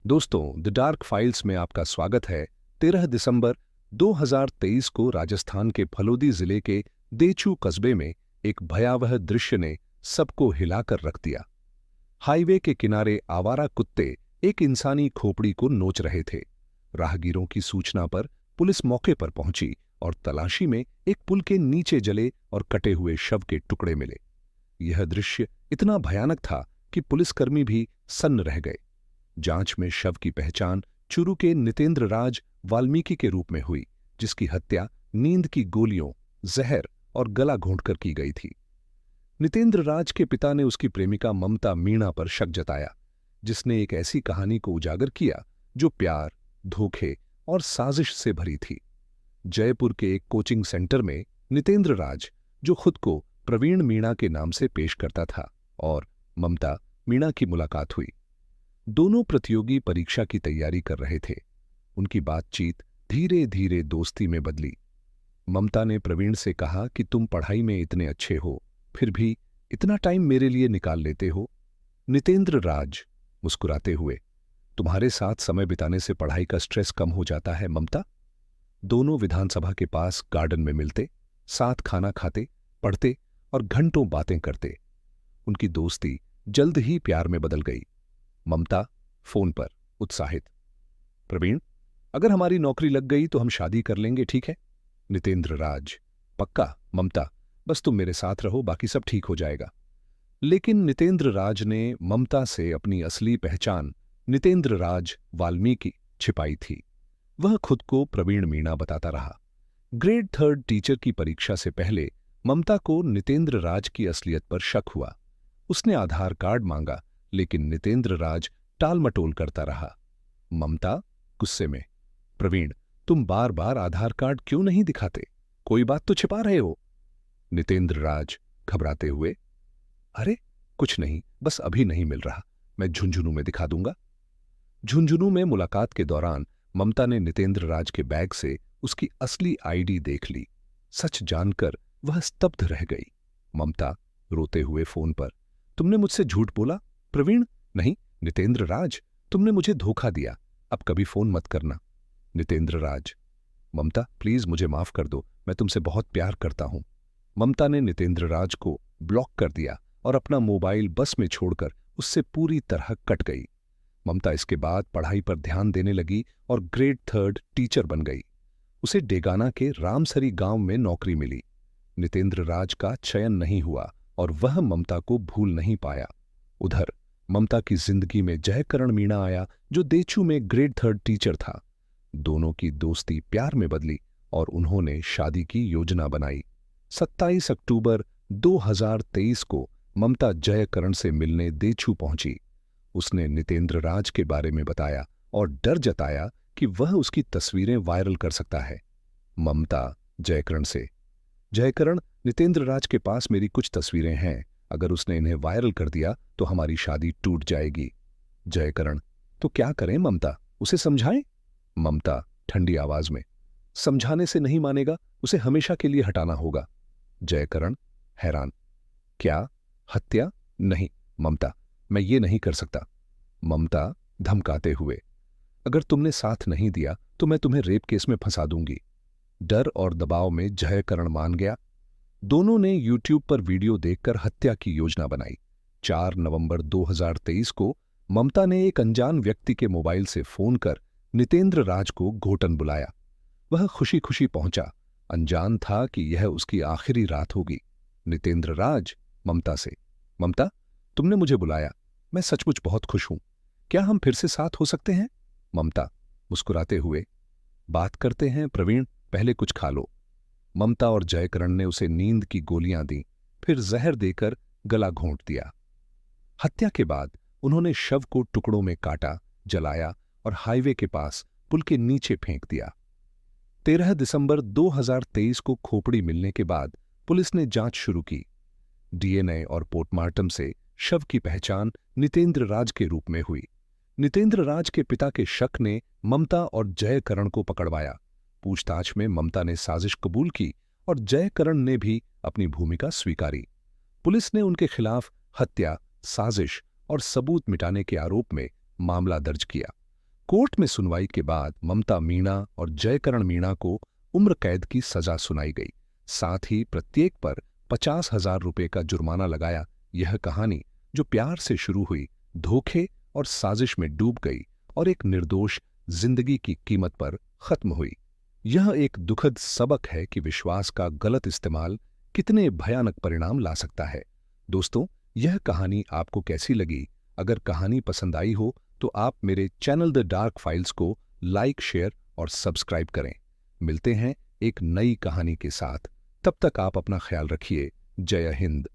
दोस्तों, the dark files में आपका स्वागत है। 13 दिसंबर 2023 को राजस्थान के फलोदी जिले के देचू कस्बे में एक भयावह दृश्य ने सबको हिलाकर रख दिया। हाईवे के किनारे आवारा कुत्ते एक इंसानी खोपड़ी को नोच रहे थे। राहगीरों की सूचना पर पुलिस मौके पर पहुंची और तलाशी में एक पुल के नीचे जले और कटे हुए शव के टुकड़े मिले। यह दृश्य इतना भयानक था कि पुलिसकर्मी भी सन्न रह गए। जांच में शव की पहचान चूरू के नितेंद्र राज वाल्मीकि के रूप में हुई, जिसकी हत्या नींद की गोलियों, जहर और गला घोंटकर की गई थी। नितेंद्र राज के पिता ने उसकी प्रेमिका ममता मीणा पर शक जताया, जिसने एक ऐसी कहानी को उजागर किया जो प्यार, धोखे और साजिश से भरी थी। जयपुर के एक कोचिंग सेंटर में नितेंद्र राज, जो खुद को प्रवीण मीणा के नाम से पेश करता था, और ममता मीणा की मुलाकात हुई। दोनों प्रतियोगी परीक्षा की तैयारी कर रहे थे। उनकी बातचीत धीरे धीरे दोस्ती में बदली। ममता ने प्रवीण से कहा कि तुम पढ़ाई में इतने अच्छे हो, फिर भी इतना टाइम मेरे लिए निकाल लेते हो। नितेंद्र राज मुस्कुराते हुए, तुम्हारे साथ समय बिताने से पढ़ाई का स्ट्रेस कम हो जाता है ममता। दोनों विधानसभा के पास गार्डन में मिलते, साथ खाना खाते, पढ़ते और घंटों बातें करते। उनकी दोस्ती जल्द ही प्यार में बदल गई। ममता फोन पर उत्साहित, प्रवीण, अगर हमारी नौकरी लग गई तो हम शादी कर लेंगे, ठीक है? नितेंद्र राज, पक्का ममता, बस तुम मेरे साथ रहो, बाकी सब ठीक हो जाएगा। लेकिन नितेंद्र राज ने ममता से अपनी असली पहचान नितेंद्र राज वाल्मीकि छिपाई थी। वह खुद को प्रवीण मीणा बताता रहा। ग्रेड 3 टीचर की परीक्षा से पहले ममता को नितेंद्र राज की असलियत पर शक हुआ। उसने आधार कार्ड मांगा, लेकिन नितेंद्र राज टालमटोल करता रहा। ममता गुस्से में, प्रवीण, तुम बार बार आधार कार्ड क्यों नहीं दिखाते? कोई बात तो छिपा रहे हो। नितेंद्र राज घबराते हुए, अरे कुछ नहीं, बस अभी नहीं मिल रहा, मैं झुंझुनू में दिखा दूंगा। झुंझुनू में मुलाकात के दौरान ममता ने नितेंद्र राज के बैग से उसकी असली आईडी देख ली। सच जानकर वह स्तब्ध रह गई। ममता रोते हुए फोन पर, तुमने मुझसे झूठ बोला प्रवीण। नहीं नितेंद्र राज, तुमने मुझे धोखा दिया, अब कभी फोन मत करना। नितेंद्र राज, ममता प्लीज मुझे माफ कर दो, मैं तुमसे बहुत प्यार करता हूं। ममता ने नितेंद्र राज को ब्लॉक कर दिया और अपना मोबाइल बस में छोड़कर उससे पूरी तरह कट गई। ममता इसके बाद पढ़ाई पर ध्यान देने लगी और ग्रेड 3 टीचर बन गई। उसे डेगाना के रामसरी गांव में नौकरी मिली। नितेंद्र राज का चयन नहीं हुआ और वह ममता को भूल नहीं पाया। उधर ममता की जिंदगी में जयकरण मीणा आया, जो देचू में ग्रेड 3 टीचर था। दोनों की दोस्ती प्यार में बदली और उन्होंने शादी की योजना बनाई। 27 अक्टूबर 2023 को ममता जयकरण से मिलने देचू पहुंची। उसने नितेंद्र राज के बारे में बताया और डर जताया कि वह उसकी तस्वीरें वायरल कर सकता है। ममता जयकरण से, जयकरण, नितेंद्र राज के पास मेरी कुछ तस्वीरें हैं, अगर उसने इन्हें वायरल कर दिया तो हमारी शादी टूट जाएगी। जयकरण, तो क्या करें ममता, उसे समझाएं? ममता ठंडी आवाज में, समझाने से नहीं मानेगा, उसे हमेशा के लिए हटाना होगा। जयकरण हैरान, क्या हत्या? नहीं ममता, मैं ये नहीं कर सकता। ममता धमकाते हुए, अगर तुमने साथ नहीं दिया तो मैं तुम्हें रेप केस में फंसा दूंगी। डर और दबाव में जयकरण मान गया। दोनों ने यूट्यूब पर वीडियो देखकर हत्या की योजना बनाई। 4 नवंबर 2023 को ममता ने एक अनजान व्यक्ति के मोबाइल से फोन कर नितेंद्र राज को घोटन बुलाया। वह खुशी खुशी पहुंचा, अनजान था कि यह उसकी आखिरी रात होगी। नितेंद्र राज ममता से, ममता, तुमने मुझे बुलाया, मैं सचमुच बहुत खुश हूं, क्या हम फिर से साथ हो सकते हैं? ममता मुस्कुराते हुए, बात करते हैं प्रवीण, पहले कुछ खा लो। ममता और जयकरण ने उसे नींद की गोलियां दी, फिर जहर देकर गला घोंट दिया। हत्या के बाद उन्होंने शव को टुकड़ों में काटा, जलाया और हाईवे के पास पुल के नीचे फेंक दिया। 13 दिसंबर 2023 को खोपड़ी मिलने के बाद पुलिस ने जांच शुरू की। डीएनए और पोस्टमार्टम से शव की पहचान नितेंद्र राज के रूप में हुई। नितेंद्र राज के पिता के शक ने ममता और जयकरण को पकड़वाया। पूछताछ में ममता ने साजिश कबूल की और जयकरण ने भी अपनी भूमिका स्वीकारी। पुलिस ने उनके खिलाफ हत्या, साजिश और सबूत मिटाने के आरोप में मामला दर्ज किया। कोर्ट में सुनवाई के बाद ममता मीणा और जयकरण मीणा को उम्र कैद की सजा सुनाई गई। साथ ही प्रत्येक पर 50,000 रुपये का जुर्माना लगाया। यह कहानी जो प्यार से शुरू हुई, धोखे और साजिश में डूब गई और एक निर्दोष जिंदगी की कीमत पर खत्म हुई। यह एक दुखद सबक है कि विश्वास का गलत इस्तेमाल कितने भयानक परिणाम ला सकता है। दोस्तों, यह कहानी आपको कैसी लगी? अगर कहानी पसंद आई हो तो आप मेरे चैनल द डार्क फाइल्स को लाइक, शेयर और सब्सक्राइब करें। मिलते हैं एक नई कहानी के साथ। तब तक आप अपना ख्याल रखिए। जय हिंद।